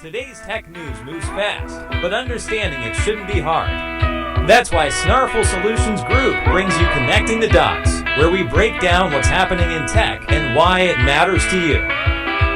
Today's tech news moves fast, but understanding it shouldn't be hard. That's why Snarful Solutions Group brings you Connecting the Dots, where we break down what's happening in tech and why it matters to you.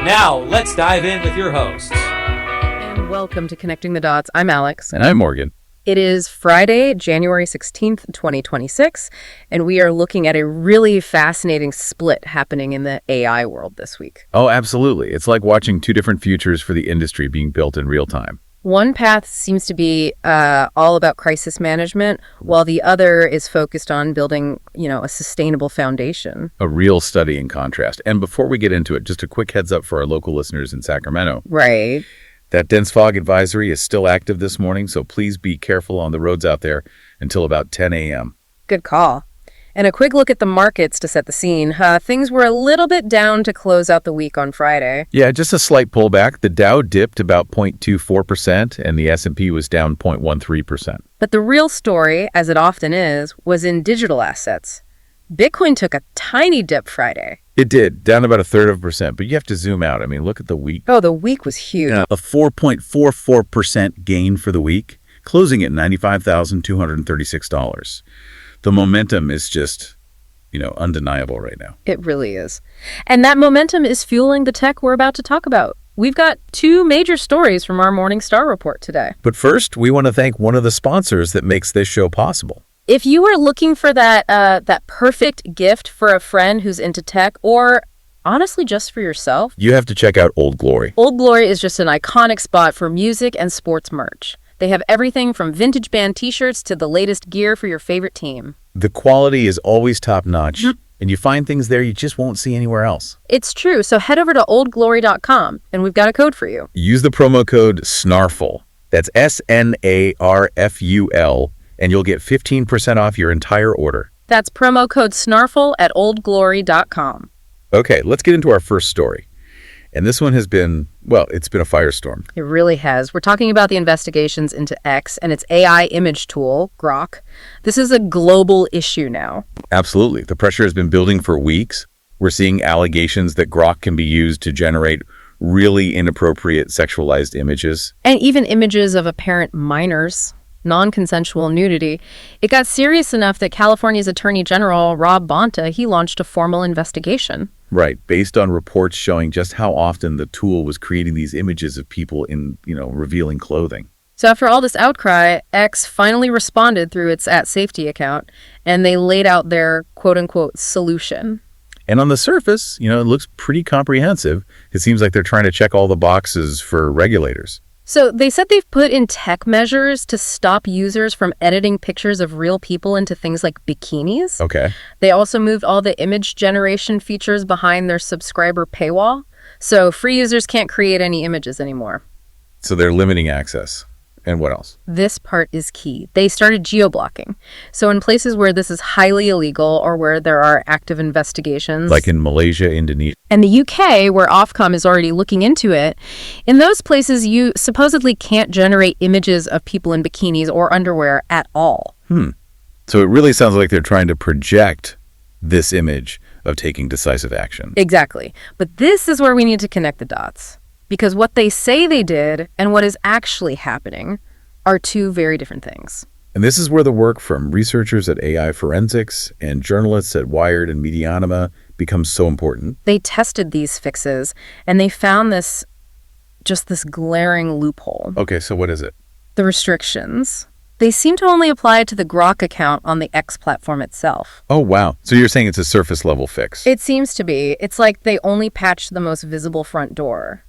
Now, let's dive in with your hosts. And welcome to Connecting the Dots. I'm Alex. And I'm Morgan. It is Friday, January 16th, 2026, and we are looking at a really fascinating split happening in the AI world this week. Oh, absolutely. It's like watching two different futures for the industry being built in real time. One path seems to be all about crisis management, while the other is focused on building, a sustainable foundation. A real study in contrast. And before we get into it, just a quick heads up for our local listeners in Sacramento. Right. That dense fog advisory is still active this morning, so please be careful on the roads out there until about 10 a.m. Good call. And a quick look at the markets to set the scene. Things were a little bit down to close out the week on Friday. Yeah, just a slight pullback. The Dow dipped about 0.24%, and the S&P was down 0.13%. But the real story, as it often is, was in digital assets. Bitcoin took a tiny dip Friday. It did, down about 0.33%, but you have to zoom out. I mean, look at the week. Oh, the week was huge. A 4.44% gain for the week, closing at $95,236. The momentum is just, undeniable right now. It really is. And that momentum is fueling the tech we're about to talk about. We've got two major stories from our Morning Star report today. But first, we want to thank one of the sponsors that makes this show possible. If you are looking for that perfect gift for a friend who's into tech, or honestly just for yourself, you have to check out Old Glory. Old Glory is just an iconic spot for music and sports merch. They have everything from vintage band t-shirts to the latest gear for your favorite team. The quality is always top-notch, and you find things there you just won't see anywhere else. It's true, so head over to oldglory.com, and we've got a code for you. Use the promo code SNARFUL, that's SNARFUL, and you'll get 15% off your entire order. That's promo code SNARFUL at oldglory.com. Okay, let's get into our first story. And this one has been, it's been a firestorm. It really has. We're talking about the investigations into X and its AI image tool, Grok. This is a global issue now. Absolutely. The pressure has been building for weeks. We're seeing allegations that Grok can be used to generate really inappropriate sexualized images. And even images of apparent minors. Non-consensual nudity. It got serious enough that California's Attorney General, Rob Bonta, he launched a formal investigation. Right, based on reports showing just how often the tool was creating these images of people in, revealing clothing. So after all this outcry, X finally responded through its @safety account, and they laid out their quote-unquote solution. And on the surface, it looks pretty comprehensive. It seems like they're trying to check all the boxes for regulators. So they said they've put in tech measures to stop users from editing pictures of real people into things like bikinis. Okay. They also moved all the image generation features behind their subscriber paywall. So free users can't create any images anymore. So they're limiting access. And what else? This part is key. They started geo-blocking. So in places where this is highly illegal or where there are active investigations. Like in Malaysia, Indonesia. And the UK, where Ofcom is already looking into it, in those places you supposedly can't generate images of people in bikinis or underwear at all. So it really sounds like they're trying to project this image of taking decisive action. Exactly. But this is where we need to connect the dots. Because what they say they did and what is actually happening are two very different things. And this is where the work from researchers at AI Forensics and journalists at Wired and Medianima becomes so important. They tested these fixes and they found this glaring loophole. Okay, so what is it? The restrictions. They seem to only apply to the Grok account on the X platform itself. Oh, wow. So you're saying it's a surface level fix? It seems to be. It's like they only patched the most visible front door.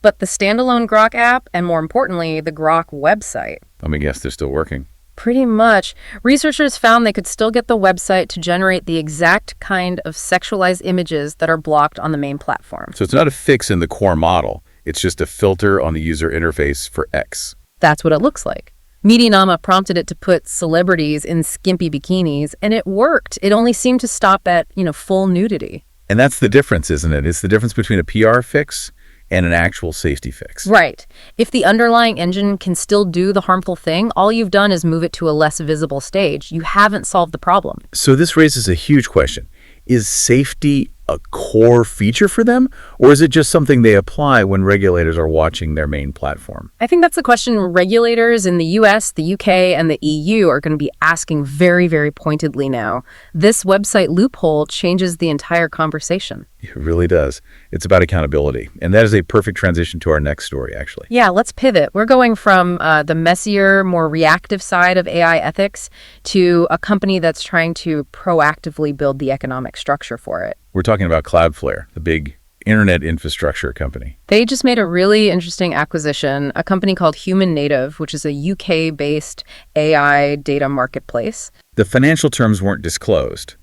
But the standalone Grok app, and more importantly, the Grok website. Let me guess, they're still working. Pretty much. Researchers found they could still get the website to generate the exact kind of sexualized images that are blocked on the main platform. So it's not a fix in the core model. It's just a filter on the user interface for X. That's what it looks like. Medianama prompted it to put celebrities in skimpy bikinis, and it worked. It only seemed to stop at, full nudity. And that's the difference, isn't it? It's the difference between a PR fix and an actual safety fix. Right. If the underlying engine can still do the harmful thing, all you've done is move it to a less visible stage. You haven't solved the problem. So this raises a huge question. Is safety a core feature for them, or is it just something they apply when regulators are watching their main platform? I think that's the question regulators in the US, the UK, and the EU are going to be asking very, very pointedly now. This website loophole changes the entire conversation. It really does. It's about accountability. And that is a perfect transition to our next story, actually. Yeah, let's pivot. We're going from the messier, more reactive side of AI ethics to a company that's trying to proactively build the economic structure for it. We're talking about Cloudflare, the big internet infrastructure company. They just made a really interesting acquisition, a company called Human Native, which is a UK-based AI data marketplace. The financial terms weren't disclosed,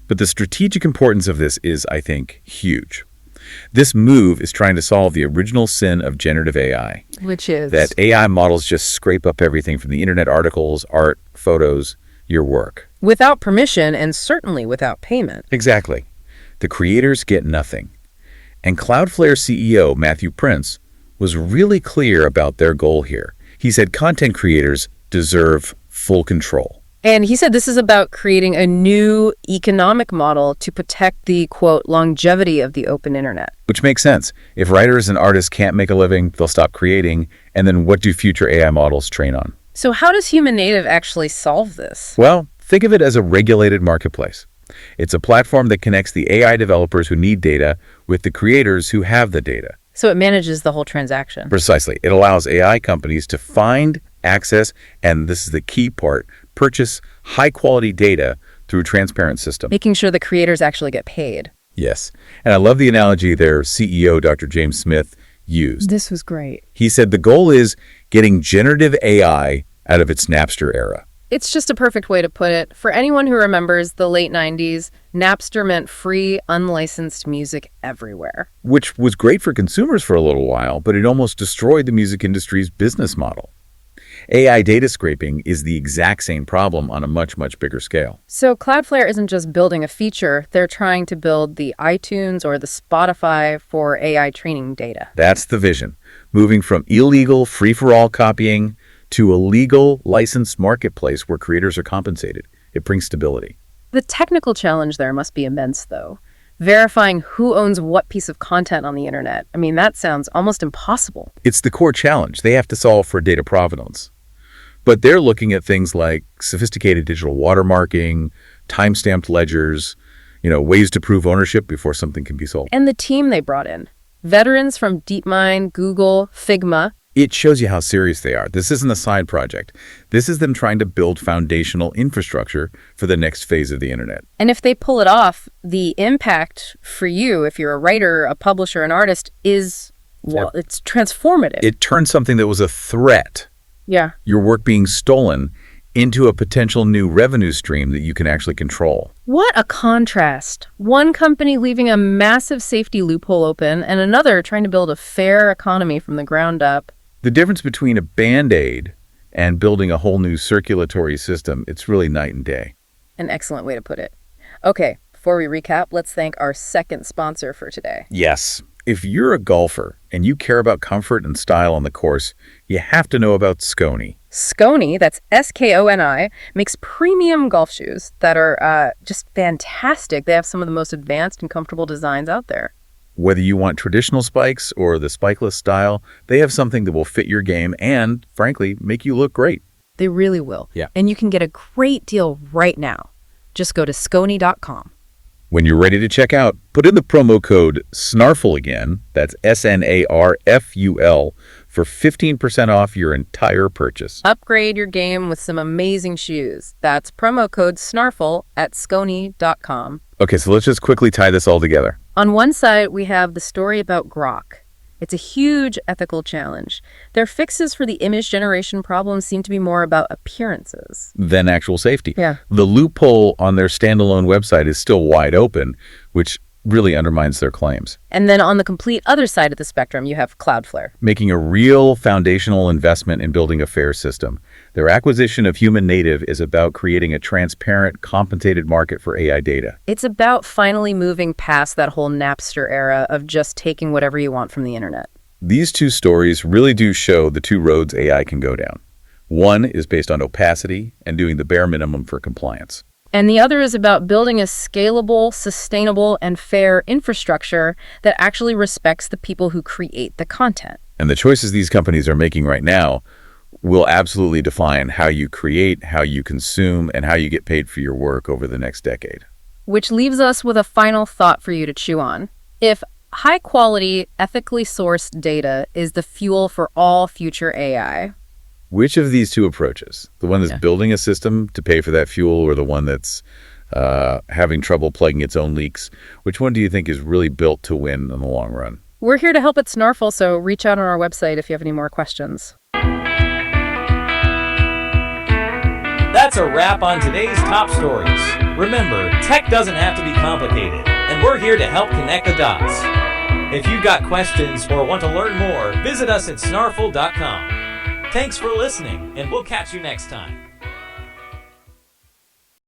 but the strategic importance of this is, I think, huge. This move is trying to solve the original sin of generative AI. Which is? That AI models just scrape up everything from the internet articles, art, photos, your work. Without permission and certainly without payment. Exactly. The creators get nothing. And Cloudflare CEO Matthew Prince was really clear about their goal here. He said content creators deserve full control. And he said this is about creating a new economic model to protect the, quote, longevity of the open internet. Which makes sense. If writers and artists can't make a living, they'll stop creating. And then what do future AI models train on? So how does Human Native actually solve this? Well, think of it as a regulated marketplace. It's a platform that connects the AI developers who need data with the creators who have the data. So it manages the whole transaction. Precisely. It allows AI companies to find, access, and this is the key part, purchase high-quality data through a transparent system. Making sure the creators actually get paid. Yes. And I love the analogy their CEO, Dr. James Smith, used. This was great. He said the goal is getting generative AI out of its Napster era. It's just a perfect way to put it. For anyone who remembers the late 90s, Napster meant free, unlicensed music everywhere. Which was great for consumers for a little while, but it almost destroyed the music industry's business model. AI data scraping is the exact same problem on a much, much bigger scale. So Cloudflare isn't just building a feature, they're trying to build the iTunes or the Spotify for AI training data. That's the vision. Moving from illegal, free-for-all copying to a legal, licensed marketplace where creators are compensated. It brings stability. The technical challenge there must be immense, though. Verifying who owns what piece of content on the internet. I mean, that sounds almost impossible. It's the core challenge they have to solve for data provenance. But they're looking at things like sophisticated digital watermarking, time-stamped ledgers, ways to prove ownership before something can be sold. And the team they brought in. Veterans from DeepMind, Google, Figma. It shows you how serious they are. This isn't a side project. This is them trying to build foundational infrastructure for the next phase of the internet. And if they pull it off, the impact for you, if you're a writer, a publisher, an artist, is, well, it's transformative. It turns something that was a threat, your work being stolen, into a potential new revenue stream that you can actually control. What a contrast. One company leaving a massive safety loophole open and another trying to build a fair economy from the ground up. The difference between a Band-Aid and building a whole new circulatory system, it's really night and day. An excellent way to put it. Okay, before we recap, let's thank our second sponsor for today. Yes. If you're a golfer and you care about comfort and style on the course, you have to know about Skoni. Skoni, that's S-K-O-N-I, makes premium golf shoes that are just fantastic. They have some of the most advanced and comfortable designs out there. Whether you want traditional spikes or the spikeless style, they have something that will fit your game and, frankly, make you look great. They really will. Yeah. And you can get a great deal right now. Just go to skoni.com. When you're ready to check out, put in the promo code SNARFUL again, that's SNARFUL, for 15% off your entire purchase. Upgrade your game with some amazing shoes. That's promo code SNARFUL at skoni.com. Okay, so let's just quickly tie this all together. On one side, we have the story about Grok. It's a huge ethical challenge. Their fixes for the image generation problem seem to be more about appearances Than actual safety. Yeah. The loophole on their standalone website is still wide open, which really undermines their claims. And then on the complete other side of the spectrum, you have Cloudflare. Making a real foundational investment in building a fair system. Their acquisition of Human Native is about creating a transparent, compensated market for AI data. It's about finally moving past that whole Napster era of just taking whatever you want from the internet. These two stories really do show the two roads AI can go down. One is based on opacity and doing the bare minimum for compliance. And the other is about building a scalable, sustainable, and fair infrastructure that actually respects the people who create the content. And the choices these companies are making right now will absolutely define how you create, how you consume, and how you get paid for your work over the next decade. Which leaves us with a final thought for you to chew on. If high-quality, ethically sourced data is the fuel for all future AI, Which of these two approaches, the one that's building a system to pay for that fuel or the one that's having trouble plugging its own leaks, which one do you think is really built to win in the long run? we're here to help at Snarful, so reach out on our website if you have any more questions. That's a wrap on today's top stories. Remember, tech doesn't have to be complicated, and we're here to help connect the dots. If you've got questions or want to learn more, visit us at snarful.com. Thanks for listening, and we'll catch you next time.